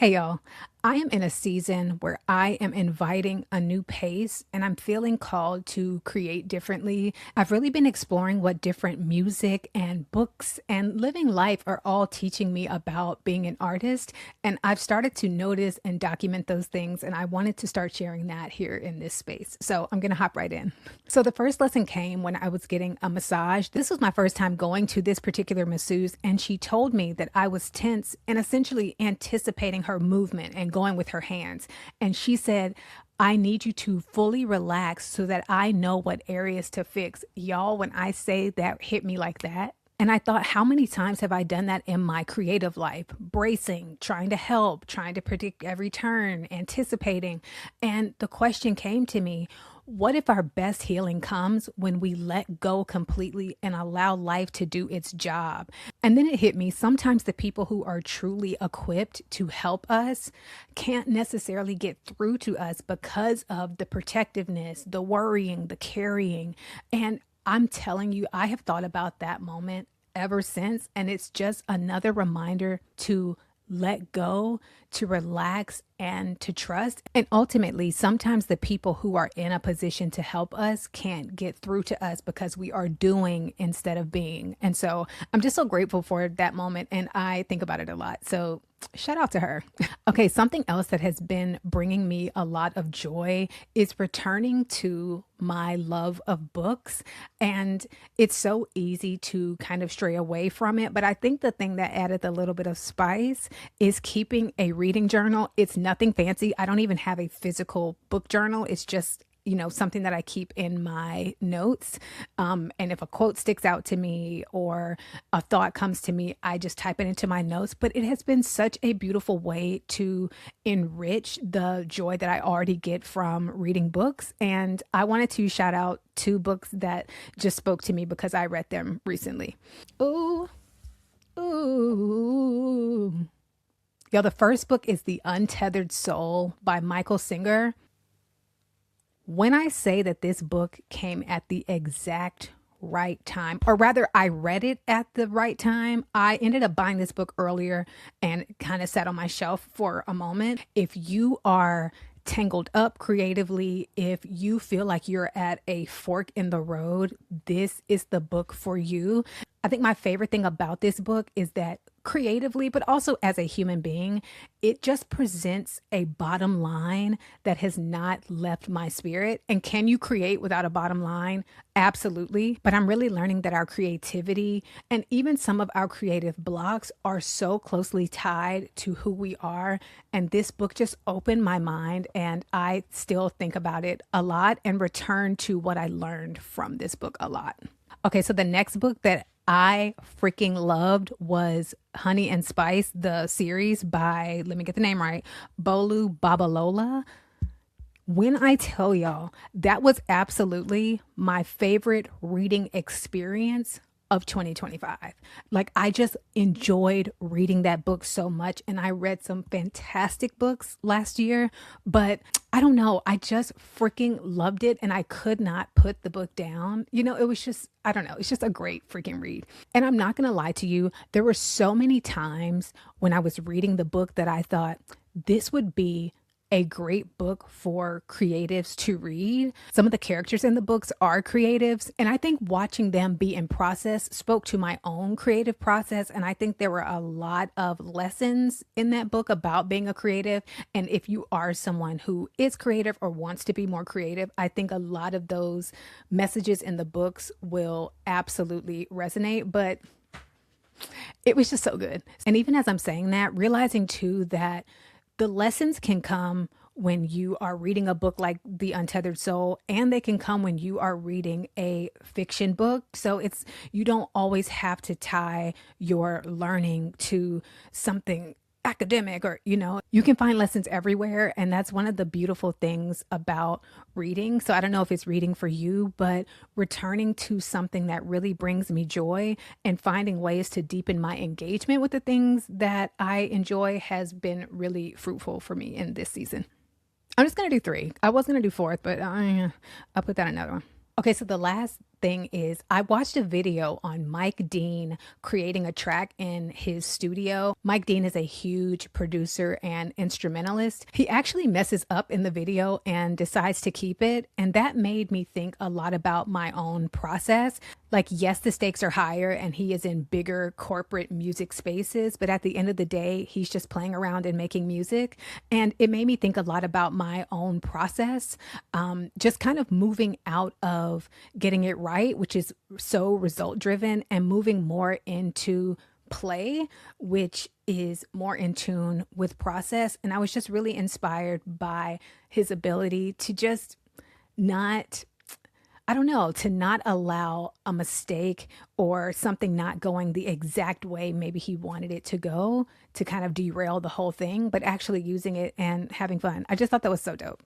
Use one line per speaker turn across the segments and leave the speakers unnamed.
Hey y'all, I am in a season where I am inviting a new pace and I'm feeling called to create differently. I've really been exploring what different music and books and living life are all teaching me about being an artist. And I've started to notice and document those things. And I wanted to start sharing that here in this space. So I'm going to hop right in. So the first lesson came when I was getting a massage. This was my first time going to this particular masseuse, and she told me that I was tense and essentially anticipating her movement and going with her hands. And she said, I need you to fully relax so that I know what areas to fix. Y'all, when I say that hit me like that, and I thought, how many times have I done that in my creative life? Bracing, trying to help, trying to predict every turn, anticipating. And the question came to me, what if our best healing comes when we let go completely and allow life to do its job? And then it hit me, sometimes the people who are truly equipped to help us can't necessarily get through to us because of the protectiveness, the worrying, the carrying. And I'm telling you, I have thought about that moment ever since. And it's just another reminder to let go, to relax, and to trust. And ultimately, sometimes the people who are in a position to help us can't get through to us because we are doing instead of being. And so I'm just so grateful for that moment. And I think about it a lot. So shout out to her. Okay, something else that has been bringing me a lot of joy is returning to my love of books. And it's so easy to kind of stray away from it. But I think the thing that added a little bit of spice is keeping a reading journal. It's nothing fancy. I don't even have a physical book journal. It's just something that I keep in my notes. And if a quote sticks out to me or a thought comes to me, I just type it into my notes. But it has been such a beautiful way to enrich the joy that I already get from reading books. And I wanted to shout out two books that just spoke to me because I read them recently. Ooh, ooh. Yo, the first book is The Untethered Soul by Michael Singer. When I say that this book came at the exact right time, or rather, I read it at the right time, I ended up buying this book earlier and kind of sat on my shelf for a moment. If you are tangled up creatively, if you feel like you're at a fork in the road, this is the book for you. I think my favorite thing about this book is that creatively, but also as a human being, it just presents a bottom line that has not left my spirit. And can you create without a bottom line? Absolutely. But I'm really learning that our creativity and even some of our creative blocks are so closely tied to who we are. And this book just opened my mind, and I still think about it a lot and return to what I learned from this book a lot. Okay, so the next book that I freaking loved was Honey and Spice, the series by, let me get the name right, Bolu Babalola. When I tell y'all, that was absolutely my favorite reading experience of 2025. Like, I just enjoyed reading that book so much, and I read some fantastic books last year, but I don't know, I just freaking loved it, and I could not put the book down. It was just, I don't know, it's just a great freaking read. And I'm not gonna lie to you, there were so many times when I was reading the book that I thought this would be a great book for creatives to read. Some of the characters in the books are creatives, and I think watching them be in process spoke to my own creative process. And I think there were a lot of lessons in that book about being a creative. And if you are someone who is creative or wants to be more creative, I think a lot of those messages in the books will absolutely resonate. But it was just so good. And even as I'm saying that, realizing too that the lessons can come when you are reading a book like The Untethered Soul, and they can come when you are reading a fiction book. So you don't always have to tie your learning to something academic, or you can find lessons everywhere. And that's one of the beautiful things about reading. So I don't know if it's reading for you, but returning to something that really brings me joy and finding ways to deepen my engagement with the things that I enjoy has been really fruitful for me in this season. I'm just going to do three. I was going to do fourth, but I'll put that another one. Okay, so the last thing is I watched a video on Mike Dean creating a track in his studio. Mike Dean is a huge producer and instrumentalist. He actually messes up in the video and decides to keep it. And that made me think a lot about my own process. Like, yes, the stakes are higher and he is in bigger corporate music spaces, but at the end of the day, he's just playing around and making music. And it made me think a lot about my own process, just kind of moving out of getting it right, which is so result driven, and moving more into play, which is more in tune with process. And I was just really inspired by his ability to just not, I don't know, to not allow a mistake or something not going the exact way maybe he wanted it to go to kind of derail the whole thing, but actually using it and having fun. I just thought that was so dope.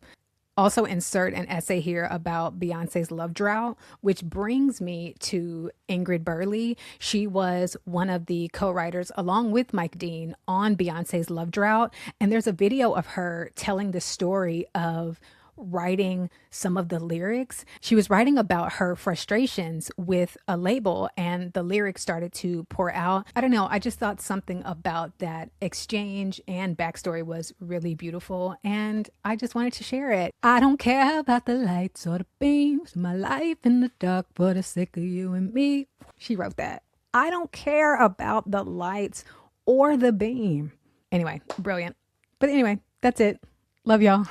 Also insert an essay here about Beyonce's love drought, which brings me to Ingrid Burley. She was one of the co-writers along with Mike Dean on Beyonce's love drought. And there's a video of her telling the story of writing some of the lyrics. She was writing about her frustrations with a label and the lyrics started to pour out. I don't know. I just thought something about that exchange and backstory was really beautiful and I just wanted to share it. I don't care about the lights or the beams, my life in the dark for the sake of you and me. She wrote that. I don't care about the lights or the beam. Anyway, brilliant. But anyway, that's it. Love y'all.